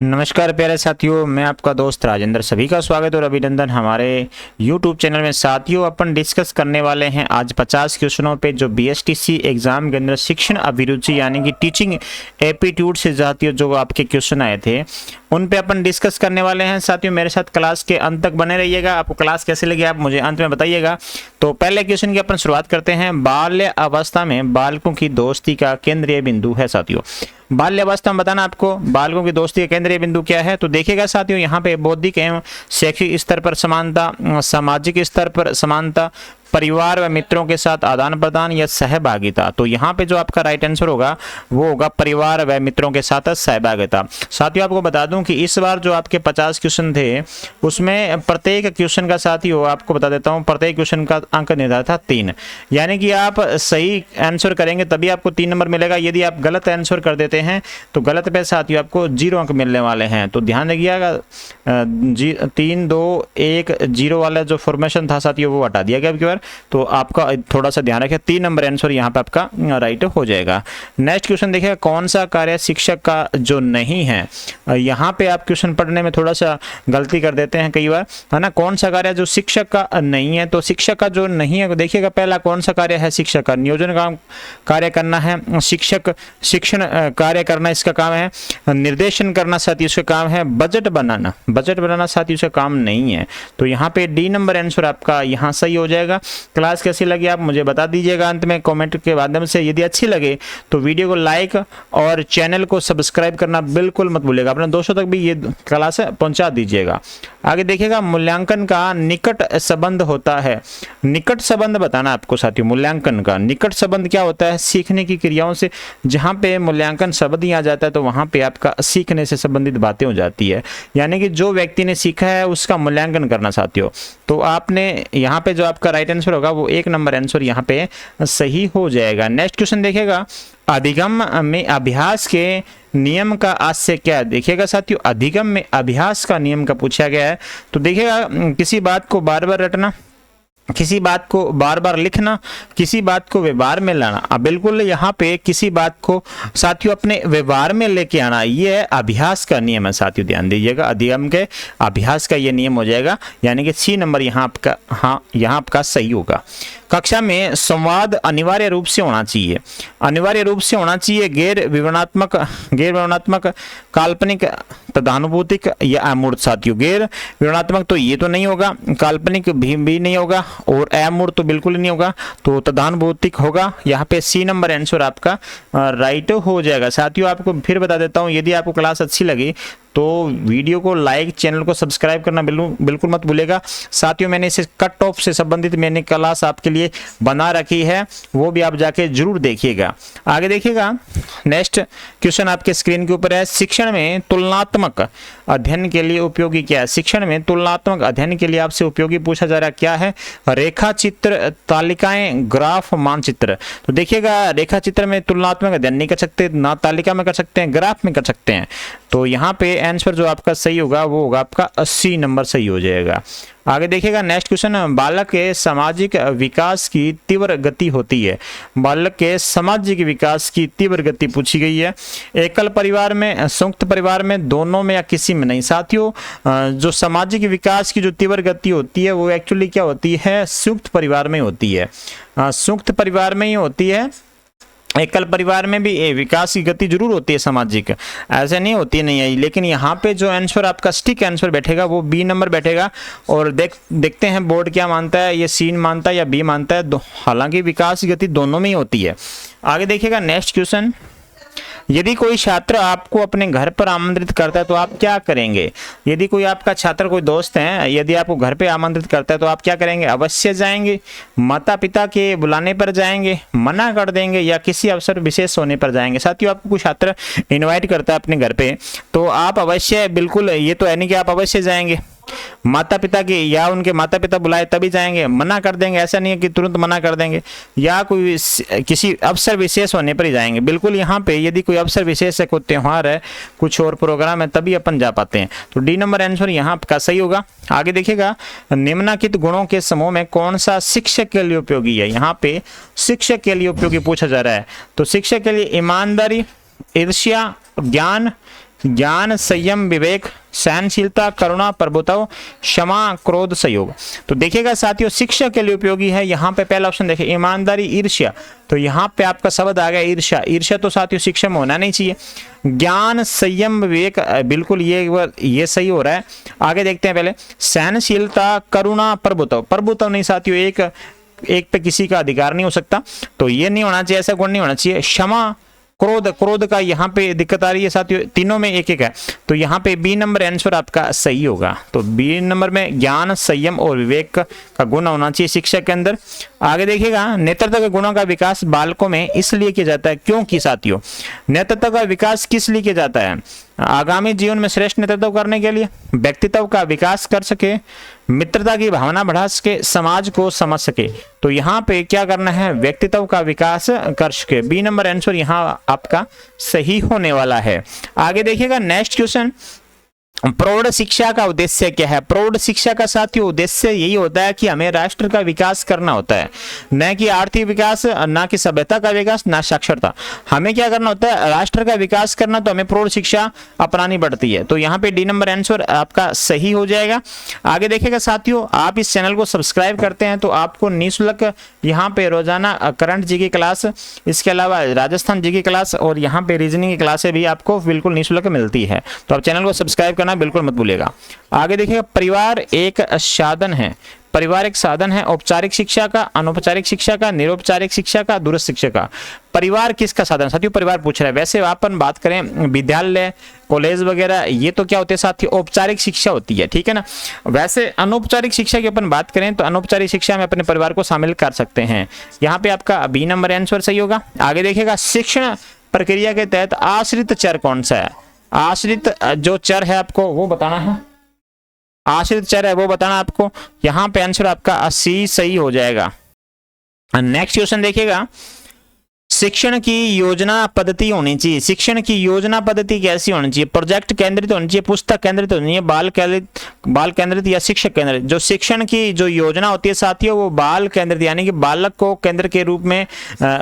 नमस्कार प्यारे साथियों, मैं आपका दोस्त राजेंद्र। सभी का स्वागत और अभिनंदन हमारे YouTube चैनल में। साथियों, अपन डिस्कस करने वाले हैं आज 50 क्वेश्चनों पे जो BSTC एग्जाम के अंदर शिक्षण अभिरुचि यानी कि टीचिंग एप्टीट्यूड से साथियों जो आपके क्वेश्चन आए थे उन पे अपन डिस्कस करने वाले हैं। साथियों, मेरे साथ क्लास के अंत तक बने रहिएगा। आपको क्लास कैसे लगी आप मुझे अंत में बताइएगा। तो पहले क्वेश्चन की अपन शुरुआत करते हैं। बाल्य अवस्था में बालकों की दोस्ती का केंद्रीय बिंदु है। साथियों, बाल्यावस्था में बताना आपको बालकों की दोस्ती का केंद्रीय बिंदु क्या है। तो देखिएगा साथियों, यहाँ पे बौद्धिक एवं शैक्षिक स्तर पर समानता, सामाजिक स्तर पर समानता, परिवार व मित्रों के साथ आदान प्रदान या सहभागिता। तो यहाँ पे जो आपका राइट आंसर होगा वो होगा परिवार व मित्रों के साथ सहभागिता। साथियों, आपको बता दूं कि इस बार जो आपके 50 क्वेश्चन थे उसमें प्रत्येक क्वेश्चन का साथियों आपको बता देता हूँ, प्रत्येक क्वेश्चन का अंक निर्धारित था 3। यानी कि आप सही आंसर करेंगे तभी आपको 3 नंबर मिलेगा। यदि आप गलत आंसर कर देते हैं तो गलत पे साथियों आपको 0 अंक मिलने वाले हैं। तो ध्यान रखिएगा, 3 2 1 0 वाला जो फॉर्मेशन था साथियों वो हटा दिया गया अब की बार। तो आपका थोड़ा सा ध्यान रखें, 3 नंबर आंसर यहाँ पे आपका राइट हो जाएगा। नेक्स्ट क्वेश्चन देखिएगा, कौन सा कार्य शिक्षक का जो नहीं है। यहाँ पे आप क्वेश्चन पढ़ने में थोड़ा सा गलती कर देते हैं कई बार, है ना। कौन सा कार्य जो शिक्षक का नहीं है, तो शिक्षक का जो नहीं है देखिएगा, पहला कौन सा कार्य है शिक्षक का। नियोजन का कार्य करना है शिक्षक, शिक्षण कार्य करना इसका काम है, निर्देशन करना साथी इसका काम है, बजट बनाना साथी इसका काम नहीं है। तो यहाँ पे डी नंबर आंसर आपका यहाँ सही हो जाएगा। क्लास कैसी लगी आप मुझे बता दीजिएगा अंत में कमेंट के माध्यम से। यदि अच्छी लगे तो वीडियो को लाइक और चैनल को सब्सक्राइब करना बिल्कुल मत भूलिएगा। अपने दोस्तों तक भी ये क्लास पहुंचा दीजिएगा। आगे देखिएगा, मूल्यांकन का निकट संबंध होता है। निकट संबंध बताना आपको साथियों। मूल्यांकन का निकट संबंध क्या होता है? सीखने की क्रियाओं से। जहां पे मूल्यांकन शब्द ही आ जाता है तो वहां पे आपका सीखने से संबंधित बातें हो जाती है, यानी कि जो व्यक्ति ने सीखा है उसका मूल्यांकन करना साथियों। तो आपने यहाँ पे जो आपका राइट आंसर होगा वो 1 नंबर आंसर यहाँ पे सही हो जाएगा। नेक्स्ट क्वेश्चन देखिएगा, अधिगम में अभ्यास के नियम का आशय क्या है। देखिएगा साथियों, अधिगम में अभ्यास का नियम का पूछा गया है। तो देखिएगा, किसी बात को बार बार रटना, किसी बात को बार बार लिखना, किसी बात को व्यवहार में लाना। अब बिल्कुल यहाँ पे किसी बात को साथियों अपने व्यवहार में लेके आना, ये अभ्यास का नियम है साथियों। ध्यान दीजिएगा, अधिगम के अभ्यास का ये नियम हो जाएगा, यानी कि सी नंबर यहाँ आपका, हाँ यहाँ आपका सही होगा। कक्षा में संवाद अनिवार्य रूप से होना चाहिए। अनिवार्य रूप से होना चाहिए गैर विवरणात्मक, काल्पनिक, तदानुभूतिक या अमूर्त। साथियों, गैर विवरणात्मक तो ये तो नहीं होगा, काल्पनिक भी नहीं होगा और अमूर्त तो बिल्कुल नहीं होगा। तो तदानुभूतिक होगा। यहाँ पे सी नंबर आंसर आपका राइट हो जाएगा। साथियों, आपको फिर बता देता हूँ, यदि आपको क्लास अच्छी लगी तो वीडियो को लाइक, चैनल को सब्सक्राइब करना बिल्कुल मत भूलेगा। साथियों, मैंने इसे कट ऑफ से संबंधित मैंने क्लास आपके लिए बना रखी है, वो भी आप जाके जरूर देखिएगा। आगे देखिएगा, नेक्स्ट क्वेश्चन आपके स्क्रीन के ऊपर है, शिक्षण में तुलनात्मक अध्ययन के लिए उपयोगी क्या है। शिक्षण में तुलनात्मक अध्ययन के लिए आपसे उपयोगी पूछा जा रहा क्या है? रेखा चित्र, तालिकाएं, ग्राफ, मानचित्र। तो देखिएगा, रेखा चित्र में तुलनात्मक अध्ययन नहीं कर सकते, ना तालिका में कर सकते हैं, ग्राफ में कर सकते हैं। तो यहाँ पे आंसर जो आपका सही होगा वो होगा आपका 80 नंबर सही हो जाएगा। आगे देखिएगा, नेक्स्ट क्वेश्चन, बालक के सामाजिक विकास की तीव्र गति होती है। बालक के सामाजिक विकास की तीव्र गति पूछी गई है। एकल परिवार में, संयुक्त परिवार में, दोनों में या किसी में नहीं। साथियों, जो सामाजिक विकास की जो तीव्र गति होती है वो एक्चुअली क्या होती है? संयुक्त परिवार में होती है। संयुक्त परिवार में ही होती है। एकल परिवार में भी विकास की गति जरूर होती है सामाजिक, ऐसे नहीं होती नहीं है। लेकिन यहाँ पे जो आंसर आपका स्टिक आंसर बैठेगा वो बी नंबर बैठेगा। और देखते हैं बोर्ड क्या मानता है, ये सी मानता है या बी मानता है। हालांकि विकास की गति दोनों में ही होती है। आगे देखिएगा, नेक्स्ट क्वेश्चन, यदि कोई छात्र आपको अपने घर पर आमंत्रित करता है तो आप क्या करेंगे। यदि कोई आपका छात्र, कोई दोस्त है, यदि आपको घर पे आमंत्रित करता है तो आप क्या करेंगे? अवश्य जाएंगे, माता पिता के बुलाने पर जाएंगे, मना कर देंगे या किसी अवसर विशेष होने पर जाएंगे। साथियों, आपको कोई छात्र इन्वाइट करता है अपने घर पे तो आप अवश्य, बिल्कुल ये तो है नहीं कि आप अवश्य जाएंगे। माता पिता की या उनके माता पिता बुलाए तभी जाएंगे, मना कर देंगे ऐसा नहीं है कि तुरंत मना कर देंगे, या कोई किसी अवसर विशेष होने पर ही जाएंगे। बिल्कुल यहाँ पे यदि कोई अवसर विशेष है, कोई त्यौहार है, कुछ और प्रोग्राम है, तभी अपन जा पाते हैं। तो डी नंबर आंसर यहाँ आपका सही होगा। आगे देखिएगा, निम्नलिखित गुणों के समूह में कौन सा शिक्षक के लिए उपयोगी है। यहाँ पे शिक्षक के लिए उपयोगी पूछा जा रहा है। तो शिक्षक के लिए ईमानदारी, ईर्ष्या, ज्ञान, ज्ञान, संयम, विवेक, सहनशीलता, करुणा, प्रभुता, क्षमा, क्रोध, सहयोग। तो देखिएगा साथियों, शिक्षा के लिए उपयोगी है। यहाँ पे पहला ऑप्शन देखिए, ईमानदारी, ईर्ष्या। तो यहाँ पे आपका शब्द आ गया ईर्ष्या। ईर्ष्या तो साथियों शिक्षा में होना नहीं चाहिए। ज्ञान, संयम, विवेक, बिल्कुल ये सही हो रहा है। आगे देखते हैं पहले, सहनशीलता, करुणा, प्रभुता। प्रभुता नहीं साथियों, एक पे किसी का अधिकार नहीं हो सकता, तो ये नहीं होना चाहिए, ऐसा गुण नहीं होना चाहिए। क्षमा, क्रोध का यहाँ पे दिक्कत आ रही है साथियों, तीनों में एक एक है, तो यहाँ पे बी नंबर आंसर आपका सही होगा। तो बी नंबर में ज्ञान, संयम और विवेक का गुण होना चाहिए शिक्षा के अंदर। आगे देखिएगा, नेतृत्व के गुणों का विकास बालकों में इसलिए किया जाता है क्योंकि साथियों, नेतृत्व का विकास किस लिए किया जाता है? आगामी जीवन में श्रेष्ठ नेतृत्व करने के लिए, व्यक्तित्व का विकास कर सके, मित्रता की भावना बढ़ा सके, समाज को समझ सके। तो यहाँ पे क्या करना है? व्यक्तित्व का विकास कर सके। बी नंबर आंसर यहाँ आपका सही होने वाला है। आगे देखिएगा नेक्स्ट क्वेश्चन, प्रौढ़ शिक्षा का उद्देश्य क्या है? प्रौढ़ शिक्षा का साथियों उद्देश्य यही होता है कि हमें राष्ट्र का विकास करना होता है, न कि आर्थिक विकास, न कि सभ्यता का विकास, न साक्षरता। हमें क्या करना होता है? राष्ट्र का विकास करना, तो हमें प्रौढ़ शिक्षा अपनानी पड़ती है। तो यहाँ पे डी नंबर आंसर आपका सही हो जाएगा। आगे देखिएगा साथियों, आप इस चैनल को सब्सक्राइब करते हैं तो आपको निःशुल्क यहाँ पे रोजाना करंट जी की क्लास, इसके अलावा राजस्थान जी की क्लास और यहाँ पे रीजनिंग की क्लासें भी आपको बिल्कुल निःशुल्क मिलती है। तो आप चैनल को सब्सक्राइब करना बिल्कुल मत भूलिएगा। आगे देखिएगा, परिवार एक साधन है। परिवार एक साधन है औपचारिक शिक्षा का, अनौपचारिक शिक्षा का, निरौपचारिक शिक्षा का, दूरस्थ शिक्षा का। परिवार किसका साधन? साथियों परिवार पूछ रहा है। वैसे अपन बात करें विद्यालय, कॉलेज वगैरह, ये तो क्या होते हैं साथियों? औपचारिक शिक्षा होती है, ठीक है ना। वैसे अनौपचारिक शिक्षा की अपन बात करें तो अनौपचारिक शिक्षा में अपने परिवार को शामिल कर सकते हैं। यहाँ पे आपका बी नंबर आंसर सही होगा। आगे देखिएगा, शिक्षण प्रक्रिया के तहत आश्रित चर कौन सा है? आश्रित जो चर है आपको वो बताना है, आश्रित चर है वो बताना आपको। यहाँ पे आंसर आपका सी सही हो जाएगा। नेक्स्ट क्वेश्चन देखिएगा, शिक्षण की योजना पद्धति होनी चाहिए। शिक्षण की योजना पद्धति कैसी होनी चाहिए? प्रोजेक्ट केंद्रित होनी चाहिए, पुस्तक केंद्रित होनी चाहिए, बाल केंद्रित या शिक्षक केंद्रित? जो शिक्षण की जो योजना होती है साथियों वो बाल केंद्रित, यानी कि बालक को केंद्र के रूप में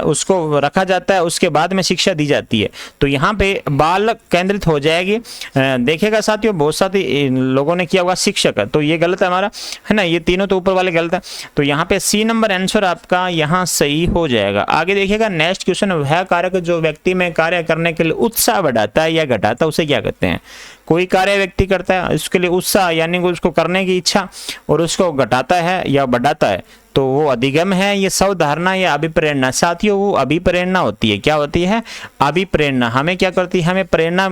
उसको रखा जाता है, उसके बाद में शिक्षा दी जाती है। तो यहाँ पे बाल केंद्रित हो जाएगी। देखेगा साथियों, बहुत सारे लोगों ने किया होगा शिक्षक, तो ये गलत है हमारा, है ना। ये तीनों तो ऊपर वाले गलत है, तो यहाँ पे सी नंबर आंसर आपका यहाँ सही हो जाएगा। आगे देखिएगा नेक्स्ट क्वेश्चन, वह कारक जो व्यक्ति में कार्य करने के लिए उत्साह बढ़ाता है या घटाता है उसे क्या कहते हैं? कोई कार्य व्यक्ति करता है, इसके लिए उत्साह यानी कि उसको करने की इच्छा, और उसको घटाता है या बढ़ाता है, तो वो अधिगम है, ये स्वधारणा या अभिप्रेरणा? साथियों वो अभिप्रेरणा होती है। क्या होती है? अभिप्रेरणा। हमें क्या करती है? हमें प्रेरणा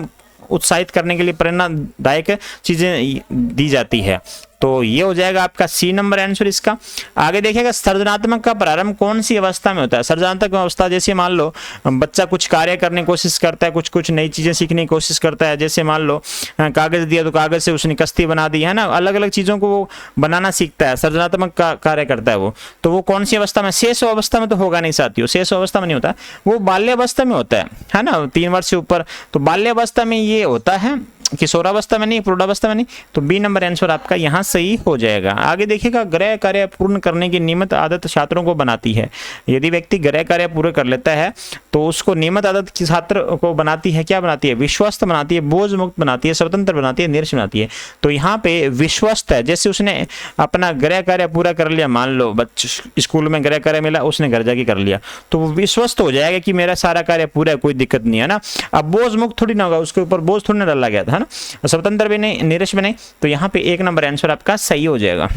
उत्साहित करने के लिए प्रेरणादायक चीजें दी जाती है। तो ये हो जाएगा आपका सी नंबर आंसर इसका। आगे देखिएगा, सृजनात्मक का प्रारंभ कौन सी अवस्था में होता है? सृजनात्मक अवस्था जैसे मान लो बच्चा कुछ कार्य करने की कोशिश करता है, कुछ नई चीजें सीखने की कोशिश करता है। जैसे मान लो कागज दिया तो कागज से उसने कश्ती बना दी, है ना। अलग अलग चीजों को वो बनाना सीखता है, सृजनात्मक का कार्य करता है वो। तो वो कौन सी अवस्था में? शेष अवस्था में तो होगा नहीं साथियों, शेष अवस्था में नहीं होता, वो बाल्यावस्था में होता है ना, 3 वर्ष से ऊपर। तो बाल्यावस्था में ये होता है, किशोरावस्था में नहीं, प्रौढ़ावस्था में नहीं। तो बी नंबर आंसर आपका यहाँ सही हो जाएगा। आगे देखिएगा, गृह कार्य पूर्ण करने की नियमित आदत छात्रों को बनाती है। यदि व्यक्ति गृह कार्य पूरे कर लेता है तो उसको नियमित आदत की छात्र को बनाती है। क्या बनाती है? विश्वस्त बनाती है, बोझ मुक्त बनाती है, स्वतंत्र बनाती है, निरक्ष बनाती है। तो यहाँ पे विश्वस्त है, जैसे उसने अपना गृह कार्य पूरा कर लिया, मान लो बच्चे स्कूल में गृह कार्य मिला, उसने घर जाके कर लिया, तो वो विश्वस्त हो जाएगा कि मेरा सारा कार्य पूरा है, कोई दिक्कत नहीं है ना। अब बोझ मुक्त थोड़ी ना होगा, उसके ऊपर बोझ थोड़ी ना डाला गया था, है ना। स्वतंत्र भी नहीं, निरक्ष भी नहीं। तो यहाँ पे 1 नंबर आंसर आपका सही हो जाएगा।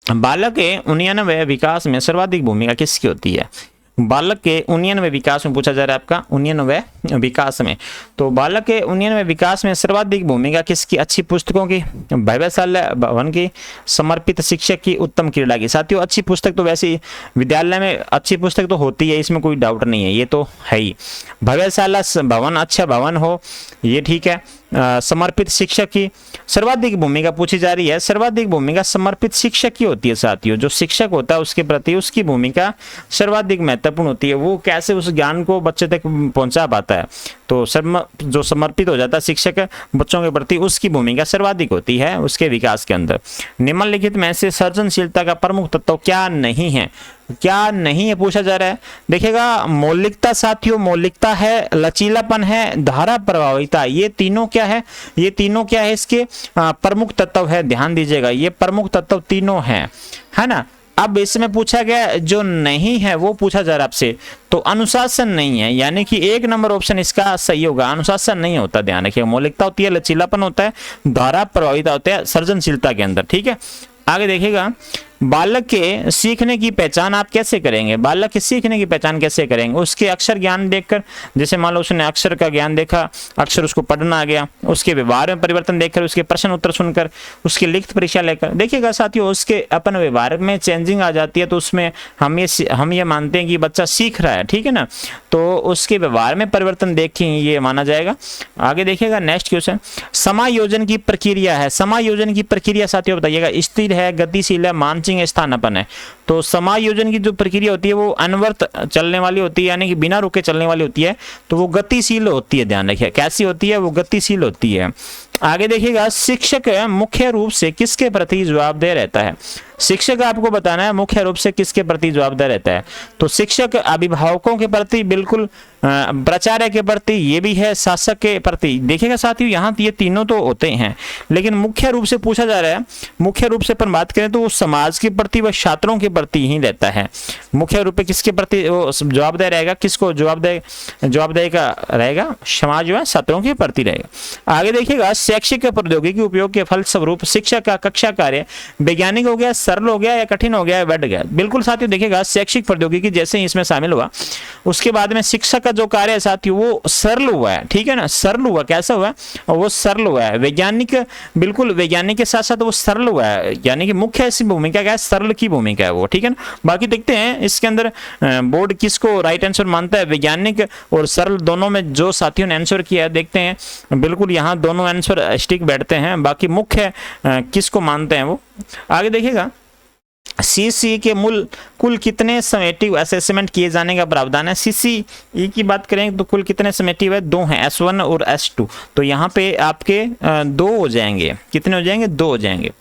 बालक के उन्नयन व विकास में सर्वाधिक भूमिका किसकी होती है? बालक के उन्नयन व विकास में पूछा जा रहा है आपका, उन्नयन व विकास में। तो बालक के उन्नयन व विकास में सर्वाधिक भूमिका किसकी? अच्छी पुस्तकों की, वैभवशाला भवन की, समर्पित शिक्षक की, उत्तम क्रीड़ा की। साथियों अच्छी पुस्तक तो वैसे विद्यालय में अच्छी पुस्तक तो होती है, इसमें कोई डाउट नहीं है, ये तो है ही। वैभवशाला भवन, अच्छा भवन हो, ये ठीक है। समर्पित शिक्षक की सर्वाधिक भूमिका पूछी जा रही है, सर्वाधिक भूमिका समर्पित शिक्षक की होती है साथियों। जो शिक्षक होता है उसके प्रति उसकी भूमिका सर्वाधिक महत्वपूर्ण होती है, वो कैसे उस ज्ञान को बच्चे तक पहुंचा पाता है। तो तो जो समर्पित हो जाता है शिक्षक बच्चों के प्रति, उसकी भूमिका सर्वाधिक होती है उसके विकास के अंदर। निम्नलिखित में से सृजनशीलता का प्रमुख तत्व क्या नहीं है? क्या नहीं है पूछा जा रहा है। देखिएगा, मौलिकता साथियों, मौलिकता है, लचीलापन है, धारा प्रभाविता, ये तीनों क्या है? ये तीनों क्या है? इसके प्रमुख तत्व है। ध्यान दीजिएगा, ये प्रमुख तत्व तीनों हैं, है ना। अब इसमें पूछा गया जो नहीं है वो पूछा जा रहा है आपसे, तो अनुशासन नहीं है, यानी कि 1 नंबर ऑप्शन इसका सही होगा। अनुशासन नहीं होता, ध्यान रखिए। मौलिकता होती है, लचीलापन होता है, धारा प्रभाविता होता है सृजनशीलता के अंदर, ठीक है। आगे देखिएगा, बालक के सीखने की पहचान आप कैसे करेंगे? बालक के सीखने की पहचान कैसे करेंगे? उसके अक्षर ज्ञान देखकर, जैसे मान लो उसने अक्षर का ज्ञान देखा, अक्षर उसको पढ़ना आ गया, उसके व्यवहार में परिवर्तन देखकर, उसके प्रश्न उत्तर सुनकर, उसकी लिखित परीक्षा लेकर। देखिएगा साथियों, उसके अपन व्यवहार में चेंजिंग आ जाती है, तो उसमें हम ये मानते हैं कि बच्चा सीख रहा है, ठीक है ना। तो उसके व्यवहार में परिवर्तन देख के ये माना जाएगा। आगे देखिएगा, नेक्स्ट क्वेश्चन, समायोजन की प्रक्रिया है। समायोजन की प्रक्रिया साथियों बताइएगा, स्थिर है, गतिशील है, मानसिक स्थानापन्न है। तो समायोजन की जो प्रक्रिया होती है वो अनवरत चलने वाली होती है, यानी कि बिना रुके चलने वाली होती है, तो वो गतिशील होती है। ध्यान रखिए, कैसी होती है? वो गतिशील होती है। आगे देखिएगा, शिक्षक मुख्य रूप से किसके प्रति जवाबदेह रहता है? शिक्षक आपको बताना है मुख्य रूप से किसके प्रति जवाबदेह रहता है। तो शिक्षक अभिभावकों के प्रति, बिल्कुल प्राचार्य के प्रति, ये भी है शासक के प्रति। देखिएगा साथियों, यहाँ ये तीनों तो होते हैं, लेकिन मुख्य रूप से पूछा जा रहा है, मुख्य रूप से अपन बात करें तो वो समाज के प्रति व छात्रों के प्रति ही रहता है। मुख्य रूप से किसके प्रति वो जवाबदेह रहेगा? किसको जवाबदेह का रहेगा? समाज व छात्रों के प्रति रहेगा। आगे देखिएगा, शैक्षिक प्रौद्योगिकी उपयोग के फलस्वरूप शिक्षक का कक्षा कार्य वैज्ञानिक हो गया, सरल हो गया, या कठिन हो गया, या बढ़ गया? बिल्कुल साथियों, देखिएगा शैक्षिक प्रौद्योगिकी जैसे ही इसमें शामिल हुआ, उसके बाद में शिक्षक का जो कार्य है साथियों वो सरल हुआ है, ठीक है ना। सरल हुआ, कैसा हुआ? वो सरल हुआ है। वैज्ञानिक, बिल्कुल वैज्ञानिक के साथ साथ वो सरल हुआ है, यानी कि मुख्य ऐसी भूमिका क्या है? सरल की भूमिका है वो, ठीक है ना। बाकी देखते हैं इसके अंदर बोर्ड किसको राइट आंसर मानता है, वैज्ञानिक और सरल दोनों में जो साथियों ने आंसर किया है, देखते हैं बिल्कुल यहाँ दोनों आंसर स्टिक बैठते हैं। बाकी मुख्य किसको मानते हैं वो। आगे देखिएगा, सीसी के मूल कुल कितने समेटिव असेसमेंट किए जाने का प्रावधान है? सीसीई की बात करें तो कुल कितने समेटिव है? 2 हैं, S1 और S2। तो यहाँ पे आपके 2 हो जाएंगे। कितने हो जाएंगे? 2 हो जाएंगे।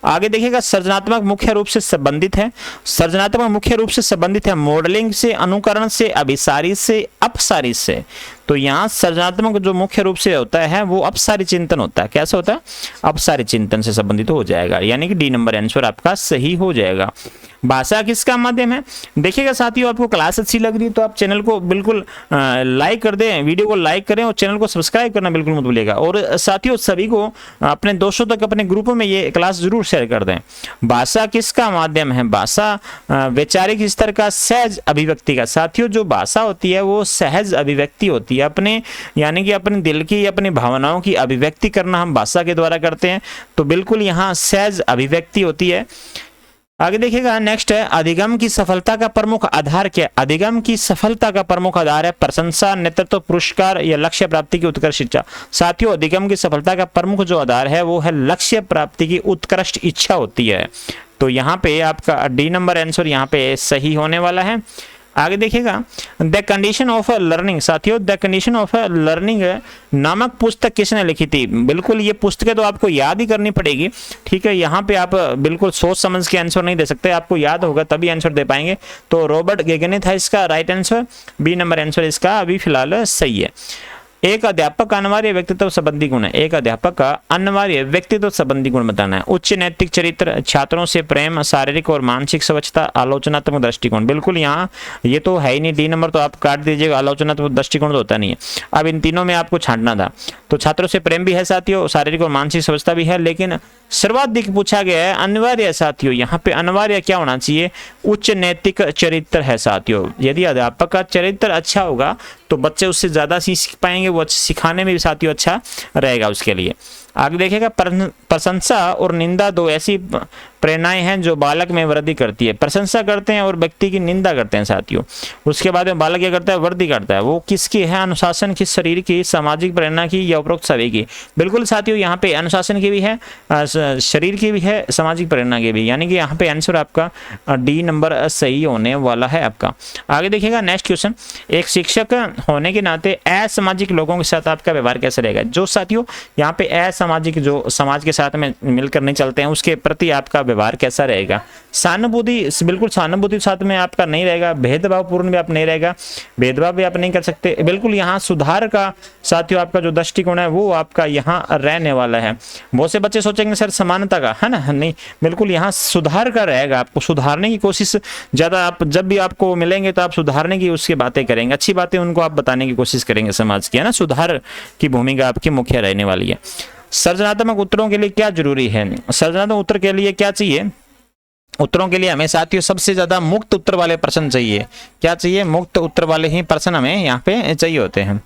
आगे देखिएगा, सृजनात्मक मुख्य रूप से संबंधित है। सृजनात्मक मुख्य रूप से संबंधित है मॉडलिंग से, अनुकरण से, अभिसारी से, अपसारी से। तो यहाँ सृजनात्मक जो मुख्य रूप से होता है वो अपसारी चिंतन होता है। कैसा होता है? अपसारी चिंतन से संबंधित हो जाएगा, यानी कि डी नंबर आंसर आपका सही हो जाएगा। भाषा किसका माध्यम है? देखिएगा साथियों, आपको क्लास अच्छी लग रही है तो आप चैनल को बिल्कुल लाइक कर दें, वीडियो को लाइक करें और चैनल को सब्सक्राइब करना बिल्कुल मत भूलिएगा। और साथियों सभी को अपने दोस्तों तक अपने ग्रुपों में ये क्लास जरूर शेयर कर दें। भाषा किसका माध्यम है? भाषा वैचारिक स्तर का सहज अभिव्यक्ति का। साथियों जो भाषा होती है वो सहज अभिव्यक्ति होती है, अपने यानी कि अपने दिल की, अपनी भावनाओं की अभिव्यक्ति करना हम भाषा के द्वारा करते हैं। तो बिल्कुल यहाँ सहज अभिव्यक्ति होती है। आगे देखिएगा, नेक्स्ट है, अधिगम की सफलता का प्रमुख आधार क्या? अधिगम की सफलता का प्रमुख आधार है प्रशंसा, नेतृत्व, पुरस्कार या लक्ष्य प्राप्ति की उत्कृष्ट इच्छा। साथियों अधिगम की सफलता का प्रमुख जो आधार है वो है लक्ष्य प्राप्ति की उत्कृष्ट इच्छा होती है। तो यहाँ पे आपका डी नंबर आंसर यहाँ पे सही होने वाला है। आगे देखिएगा, द कंडीशन ऑफ लर्निंग। साथियों द कंडीशन ऑफ लर्निंग नामक पुस्तक किसने लिखी थी? बिल्कुल ये पुस्तकें तो आपको याद ही करनी पड़ेगी, ठीक है। यहाँ पे आप बिल्कुल सोच समझ के आंसर नहीं दे सकते, आपको याद होगा तभी आंसर दे पाएंगे। तो रॉबर्ट गेगने था इसका right answer, B number answer इसका अभी फिलहाल सही है। एक अध्यापक का अनिवार्य व्यक्तित्व संबंधी गुण है। एक अध्यापक का अनिवार्य व्यक्तित्व संबंधी गुण बताना है। उच्च नैतिक चरित्र, छात्रों से प्रेम, शारीरिक और मानसिक स्वच्छता, आलोचनात्मक दृष्टिकोण। बिल्कुल यहाँ ये तो है ही नहीं, डी नंबर तो आप काट दीजिएगा, आलोचनात्मक दृष्टिकोण तो होता नहीं है। अब इन तीनों में आपको छांटना था। तो छात्रों से प्रेम भी है साथियों, शारीरिक और मानसिक स्वच्छता भी है, लेकिन सर्वाधिक पूछा गया है अनिवार्य। साथियों यहाँ पे अनिवार्य क्या होना चाहिए? उच्च नैतिक चरित्र है साथियों। यदि अध्यापक का चरित्र अच्छा होगा तो बच्चे उससे ज्यादा सीख पाएंगे, वो सिखाने में भी साथियों अच्छा रहेगा उसके लिए। आगे देखिएगा, प्रशंसा और निंदा दो ऐसी प्रेरणाएं हैं जो बालक में वृद्धि करती है। प्रशंसा करते हैं और व्यक्ति की निंदा करते हैं साथियों। उसके बाद में बालक क्या करता है, वृद्धि करता है। वो किसकी है, अनुशासन की, शरीर की, सामाजिक प्रेरणा की या उपरोक्त सभी की। बिल्कुल साथियों, यहाँ पे अनुशासन की भी है, शरीर की भी है, सामाजिक प्रेरणा की भी, यानी कि यहाँ पे आंसर आपका डी नंबर सही होने वाला है आपका। आगे देखिएगा नेक्स्ट क्वेश्चन, एक शिक्षक होने के नाते असामाजिक लोगों के साथ आपका व्यवहार कैसे रहेगा। जो साथियों यहाँ पे असामाजिक, जो समाज के साथ में मिलकर नहीं चलते हैं, उसके प्रति आपका व्यवहार कैसा रहेगा। सहानुभूति, बिल्कुल सहानुभूति साथ में आपका नहीं रहेगा, भेदभावपूर्ण भी आप नहीं रहेगा, भेदभाव भी आप नहीं कर सकते। बिल्कुल यहाँ सुधार का साथियों आपका जो दृष्टिकोण है वो आपका यहाँ रहने वाला है। बहुत से बच्चे सोचेंगे सर समानता का है ना, नहीं, बिल्कुल यहाँ सुधार का रहेगा। आपको सुधारने की कोशिश ज्यादा, आप जब भी आपको मिलेंगे तो आप सुधारने की उसकी बातें करेंगे, अच्छी बातें उनको आप बताने की कोशिश करेंगे समाज की, है ना। सुधार की भूमिका आपकी मुख्य रहने वाली है। सृजनात्मक उत्तरों के लिए क्या जरूरी है, सृजनात्मक उत्तर के लिए क्या चाहिए, उत्तरों के लिए हमें साथियों सबसे ज्यादा मुक्त उत्तर वाले प्रश्न चाहिए। क्या चाहिए, मुक्त उत्तर वाले ही प्रश्न हमें यहाँ पे चाहिए होते हैं।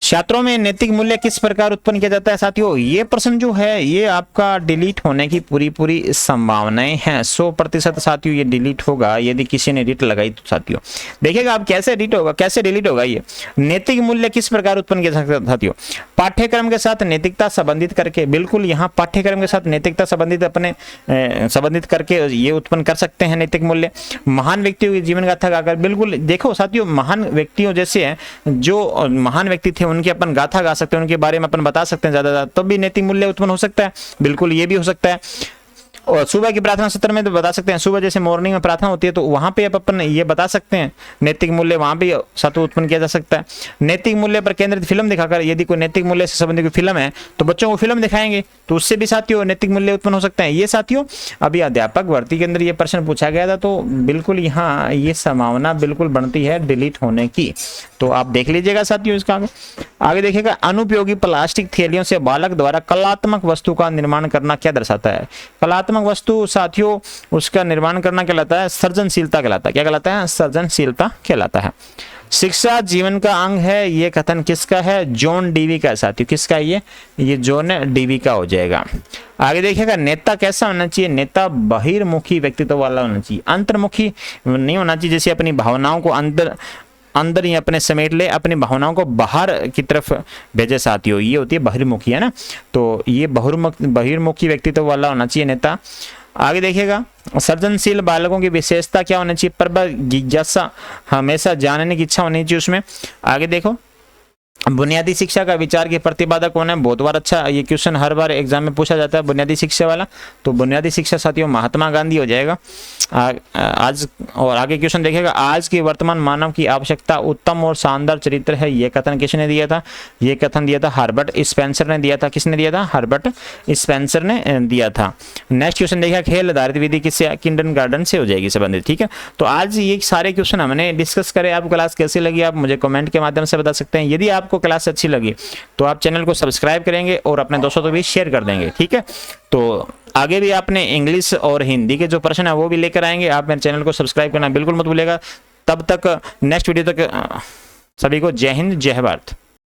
छात्रों में नैतिक मूल्य किस प्रकार उत्पन्न किया जाता है साथियों, ये प्रश्न जो है ये आपका डिलीट होने की पूरी संभावनाएं हैं। 100% साथियों ये डिलीट होगा यदि किसी ने डिलीट लगाई तो साथियों। देखिएगा आप कैसे डिलीट होगा, कैसे डिलीट होगा। ये नैतिक मूल्य किस प्रकार उत्पन्न किया जा सकता है साथियों, पाठ्यक्रम के साथ नैतिकता संबंधित करके। बिल्कुल यहाँ पाठ्यक्रम के साथ नैतिकता संबंधित अपने संबंधित करके ये उत्पन्न कर सकते हैं नैतिक मूल्य। महान व्यक्तियों की जीवन गाथा गाकर, बिल्कुल देखो साथियों, महान व्यक्तियों जैसे हैं, जो महान व्यक्ति थे उनकी अपन गाथा गा सकते हैं, उनके बारे में अपन बता सकते हैं ज्यादा, तब भी नैतिक मूल्य उत्पन्न हो सकता है। बिल्कुल ये भी हो सकता है। और सुबह की प्रार्थना सत्र में तो बता सकते हैं, सुबह जैसे मॉर्निंग में प्रार्थना होती है तो वहां पे अपन ये बता सकते हैं, नैतिक मूल्य वहां भी साथियों उत्पन्न किया जा सकता है। नैतिक मूल्य पर केंद्रित फिल्म दिखाकर, यदि कोई नैतिक मूल्य से संबंधित कोई फिल्म है तो बच्चों को फिल्म दिखाएंगे तो उससे भी साथियों नैतिक मूल्य उत्पन्न हो सकता है। ये साथियों अभी अध्यापक भर्ती के अंदर ये प्रश्न पूछा गया था, तो बिल्कुल यहाँ ये संभावना बिल्कुल बनती है डिलीट होने की, तो आप देख लीजिएगा साथियों इसका। आगे देखिएगा, अनुपयोगी प्लास्टिक थैलियों से बालक द्वारा कलात्मक वस्तु का निर्माण करना क्या दर्शाता है। कलात्मक वस्तु साथियों उसका निर्माण करना कहलाता है सृजनशीलता कहलाता है। क्या कहलाता है, सृजनशीलता कहलाता है। शिक्षा जीवन का अंग है, ये कथन किसका है, जॉन डीवी का साथियों। किसका है ये जॉन डीवी का हो जाएगा। आगे देखिएगा, नेता कैसा होना चाहिए, नेता बहिर्मुखी व्यक्तित्व वाला होना चाहिए, अंतर्मुखी नहीं होना चाहिए, जैसे अपनी भावनाओं को अंदर ही अपने समेट ले, अपनी भावनाओं को बाहर की तरफ भेजे साथियों, ये होती है बहिर्मुखी, है ना। तो ये बहिर्मुखी व्यक्तित्व वाला होना चाहिए नेता। आगे देखिएगा, सृजनशील बालकों की विशेषता क्या होनी चाहिए, प्रबल जिज्ञासा, हमेशा जानने की इच्छा होनी चाहिए उसमें। आगे देखो, बुनियादी शिक्षा का विचार के प्रतिपादक कौन है, बहुत बार अच्छा ये क्वेश्चन हर बार एग्जाम में पूछा जाता है बुनियादी शिक्षा वाला, तो बुनियादी शिक्षा साथियों महात्मा गांधी हो जाएगा आज। और आगे क्वेश्चन देखिएगा, आज के वर्तमान मानव की आवश्यकता उत्तम और शानदार चरित्र है, ये कथन किसने दिया था, ये कथन दिया था हर्बर्ट स्पेंसर ने दिया था। किसने दिया था, हर्बर्ट स्पेंसर ने दिया था। नेक्स्ट क्वेश्चन देखिएगा, खेल आधारित विधि किससे, किंडरगार्टन से हो जाएगी संबंधित, ठीक है। तो आज ये सारे क्वेश्चन हमने डिस्कस करे, आपको क्लास कैसी लगी आप मुझे कमेंट के माध्यम से बता सकते हैं। यदि आपको क्लास अच्छी लगी तो आप चैनल को सब्सक्राइब करेंगे और अपने दोस्तों को भी शेयर कर देंगे, ठीक है। तो आगे भी आपने इंग्लिश और हिंदी के जो प्रश्न है वो भी लेकर आएंगे, आप मेरे चैनल को सब्सक्राइब करना बिल्कुल मत भूलिएगा। तब तक नेक्स्ट वीडियो तक सभी को जय हिंद जय भारत।